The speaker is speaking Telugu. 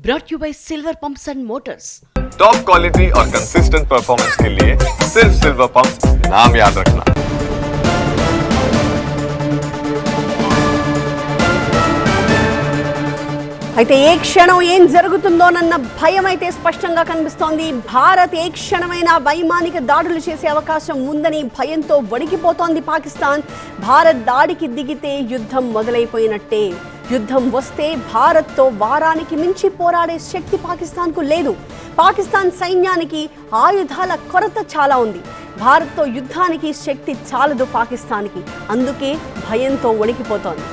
brought to you by Silver Pumps and Motors. Top quality और कंसिस्टेंट परफॉर्मेंस के लिए सिर्फ सिल्वर पंप्स नाम याद रखना। అయితే ఏ క్షణం ఏం జరుగుతుందోనన్న భయం అయితే స్పష్టంగా కనిపిస్తోంది. భారత్ ఏ క్షణమైన వైమానిక దాడులు చేసే అవకాశం ఉందని భయంతో వణికిపోతోంది పాకిస్తాన్. భారత్ దాడికి దిగితే యుద్ధం మొదలైపోయినట్టే. యుద్ధం వస్తే భారత్తో వారానికి మించి పోరాడే శక్తి పాకిస్తాన్కు లేదు. పాకిస్తాన్ సైన్యానికి ఆయుధాల కొరత చాలా ఉంది. భారత్తో యుద్ధానికి శక్తి చాలదు పాకిస్తాన్కి. అందుకే భయంతో వణికిపోతోంది.